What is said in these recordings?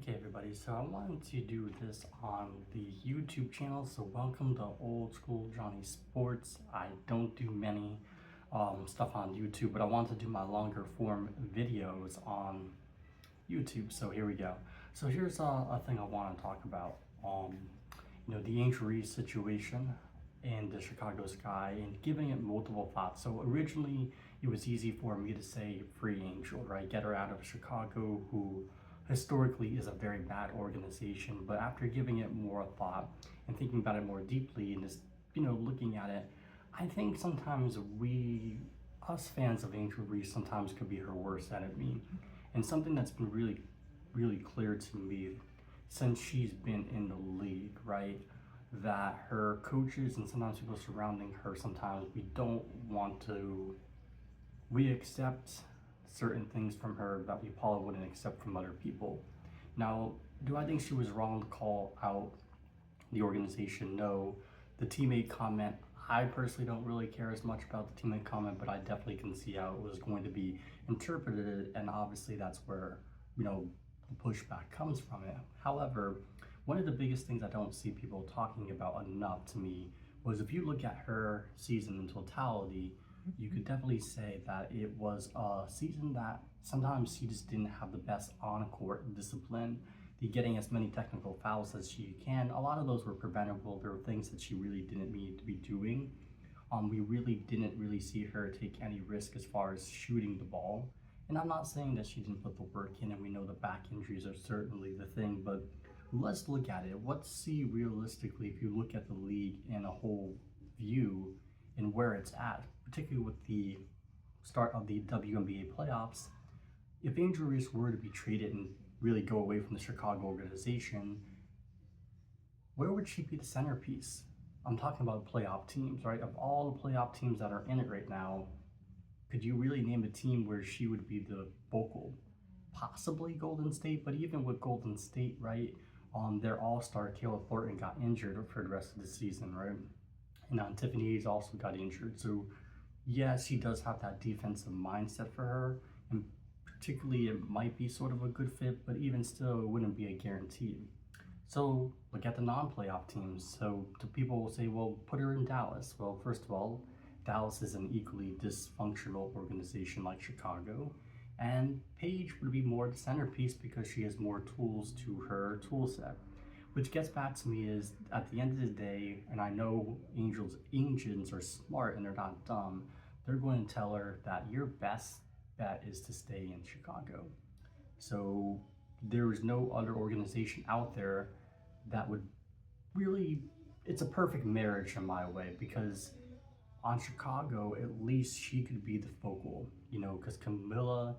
Okay, everybody, so I wanted to do this on the YouTube channel. So welcome to Old School Johnny Sports. I don't do many stuff on YouTube, but I want to do my longer form videos on YouTube. So here we go. So here's a thing I want to talk about. The Angel Reese situation in the Chicago Sky and giving it multiple thoughts. So originally it was easy for me to say free Angel, right? Get her out of Chicago, who historically is a very bad organization. But after giving it more thought and thinking about it more deeply and just, looking at it, I think sometimes us fans of Angel Reese sometimes could be her worst enemy. And something that's been really, really clear to me since she's been in the league, right? That her coaches and sometimes people surrounding her, sometimes we accept certain things from her that we probably wouldn't accept from other people. Now, do I think she was wrong to call out the organization? No. The teammate comment, I personally don't really care as much about the teammate comment, but I definitely can see how it was going to be interpreted, and obviously that's where, the pushback comes from it. However, one of the biggest things I don't see people talking about enough to me was if you look at her season in totality, you could definitely say that it was a season that sometimes she just didn't have the best on-court discipline. The getting as many technical fouls as she can, a lot of those were preventable. There were things that she really didn't need to be doing. We really didn't really see her take any risk as far as shooting the ball. And I'm not saying that she didn't put the work in, and we know the back injuries are certainly the thing, but let's look at it. Let's see realistically, if you look at the league in a whole view and where it's at, particularly with the start of the WNBA playoffs. If Angel Reese were to be traded and really go away from the Chicago organization, where would she be the centerpiece? I'm talking about playoff teams, right? Of all the playoff teams that are in it right now, could you really name a team where she would be the focal? Possibly Golden State, but even with Golden State, right, their all-star Kayla Thornton got injured for the rest of the season, right? And Tiffany Hayes also got injured. So yeah, she does have that defensive mindset for her, and particularly it might be sort of a good fit, but even still, it wouldn't be a guarantee. So look at the non-playoff teams. So people will say, well, put her in Dallas. Well, first of all, Dallas is an equally dysfunctional organization like Chicago, and Paige would be more the centerpiece because she has more tools to her tool set. Which gets back to me is, at the end of the day, and I know Angels are smart and they're not dumb, they're going to tell her that your best bet is to stay in Chicago. So there is no other organization out there that would really, it's a perfect marriage in my way, because on Chicago, at least she could be the focal, because Camilla,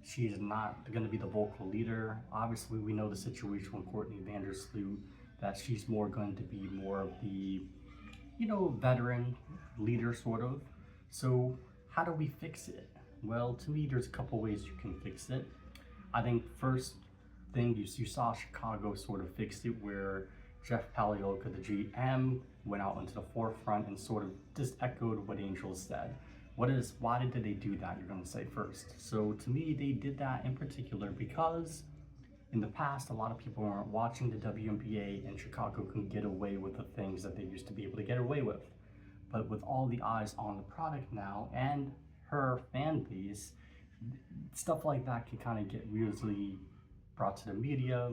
she is not going to be the vocal leader. Obviously, we know the situation with Courtney Vandersloot, that she's more going to be more of the, veteran leader sort of. So how do we fix it? Well, to me, there's a couple ways you can fix it. I think first thing, you saw Chicago sort of fixed it where Jeff Pagliocca, the GM, went out into the forefront and sort of just echoed what Angel said. Why did they do that, you're going to say first. So to me, they did that in particular because in the past, a lot of people weren't watching the WNBA, and Chicago couldn't get away with the things that they used to be able to get away with. But with all the eyes on the product now and her fan base, stuff like that can kind of get really brought to the media.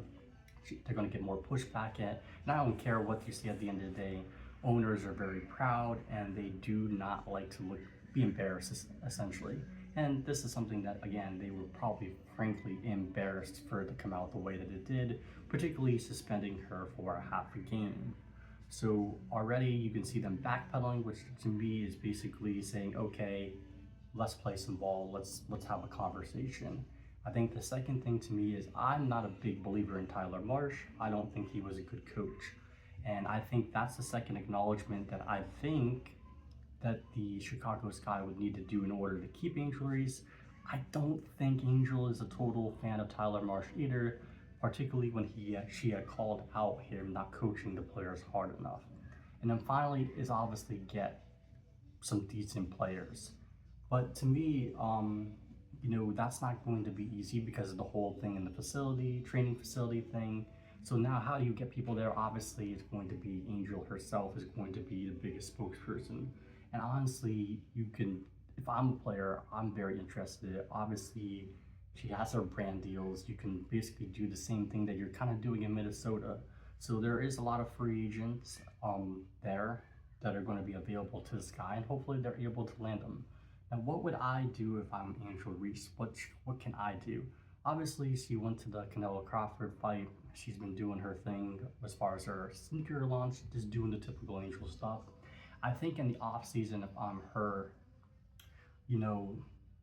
They're going to get more pushback at, and I don't care what you see at the end of the day. Owners are very proud, and they do not like to be embarrassed, essentially. And this is something that, again, they were probably frankly embarrassed for it to come out the way that it did, particularly suspending her for a half a game. So already you can see them backpedaling, which to me is basically saying, okay, let's play some ball, let's have a conversation. I think the second thing to me is, I'm not a big believer in Tyler Marsh. I don't think he was a good coach. And I think that's the second acknowledgement that I think that the Chicago Sky would need to do in order to keep Angel Reese. I don't think Angel is a total fan of Tyler Marsh either, particularly when she had called out him not coaching the players hard enough. And then finally is obviously get some decent players. But to me, that's not going to be easy because of the whole thing in the facility, training facility thing. So now how do you get people there? Obviously, it's going to be Angel herself is going to be the biggest spokesperson. And honestly, if I'm a player, I'm very interested. Obviously, she has her brand deals. You can basically do the same thing that you're kind of doing in Minnesota. So there is a lot of free agents there that are going to be available to this guy, and hopefully they're able to land them. Now, what would I do if I'm Angel Reese? What can I do? Obviously, she went to the Canelo Crawford fight. She's been doing her thing as far as her sneaker launch, just doing the typical Angel stuff. I think in the off season, if I'm her, you know,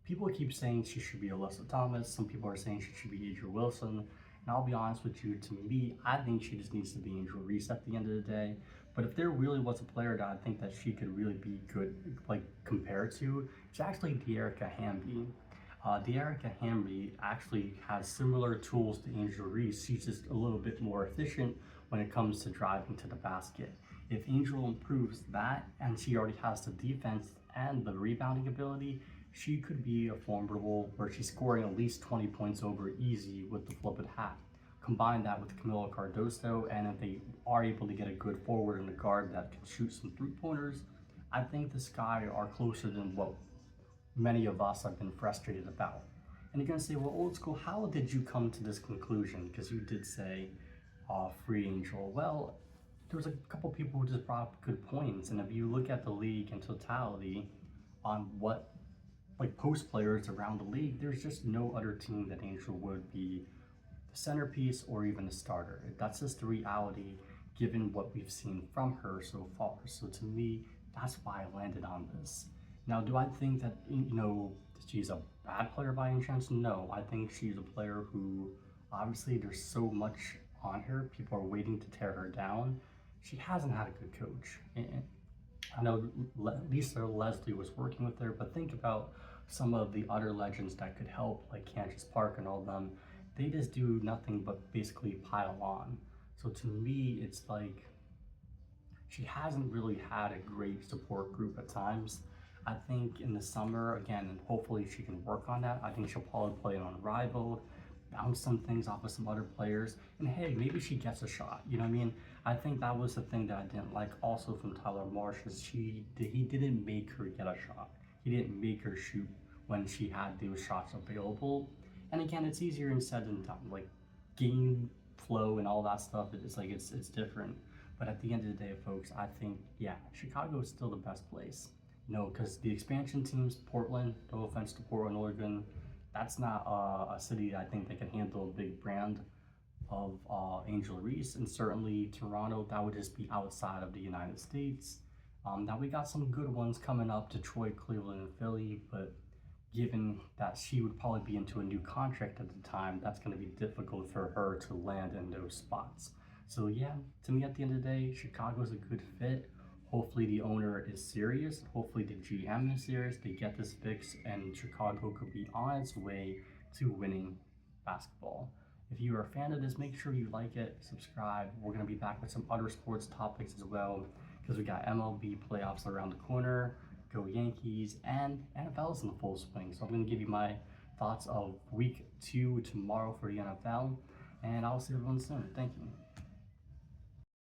people keep saying she should be Alyssa Thomas. Some people are saying she should be Adrian Wilson. And I'll be honest with you, to me, I think she just needs to be Angel Reese at the end of the day. But if there really was a player that I think that she could really be good, like compared to, it's actually Dearica Hamby. Dearica Hamby actually has similar tools to Angel Reese. She's just a little bit more efficient when it comes to driving to the basket. If Angel improves that, and she already has the defense and the rebounding ability, she could be a formidable where she's scoring at least 20 points over easy with the flip and hat. Combine that with Camilo Cardoso, and if they are able to get a good forward and a guard that can shoot some three-pointers, I think the Sky are closer than what many of us have been frustrated about. And you're going to say, well, Old School, how did you come to this conclusion? Because you did say free Angel. Well, there was a couple people who just brought up good points, and if you look at the league in totality on what like post players around the league, there's just no other team that Angel would be the centerpiece or even the starter. That's just the reality given what we've seen from her so far. So to me, that's why I landed on this. Now, do I think that, she's a bad player by any chance? No, I think she's a player who, obviously, there's so much on her. People are waiting to tear her down. She hasn't had a good coach. And I know Lisa Leslie was working with her, but think about some of the other legends that could help, like Candace Park and all of them. They just do nothing but basically pile on. So to me, it's like she hasn't really had a great support group at times. I think in the summer, again, and hopefully she can work on that. I think she'll probably play on Rival, bounce some things off of some other players, and hey, maybe she gets a shot. You know what I mean? I think that was the thing that I didn't like also from Tyler Marsh is he didn't make her get a shot. He didn't make her shoot when she had those shots available. And again, it's easier said than done. Like game flow and all that stuff, it's different. But at the end of the day, folks, I think Chicago is still the best place. Because the expansion teams, Portland, no offense to Portland, Oregon, that's not a city I think that can handle a big brand of Angel Reese, and certainly Toronto, that would just be outside of the United States. Now we got some good ones coming up, Detroit, Cleveland, and Philly, but given that she would probably be into a new contract at the time, that's going to be difficult for her to land in those spots. So to me at the end of the day, Chicago's a good fit. Hopefully the owner is serious. Hopefully the GM is serious. They get this fixed and Chicago could be on its way to winning basketball. If you are a fan of this, make sure you like it, subscribe. We're going to be back with some other sports topics as well because we got MLB playoffs around the corner. Go Yankees, and NFL is in full swing. So I'm going to give you my thoughts of week 2 tomorrow for the NFL, and I'll see everyone soon. Thank you.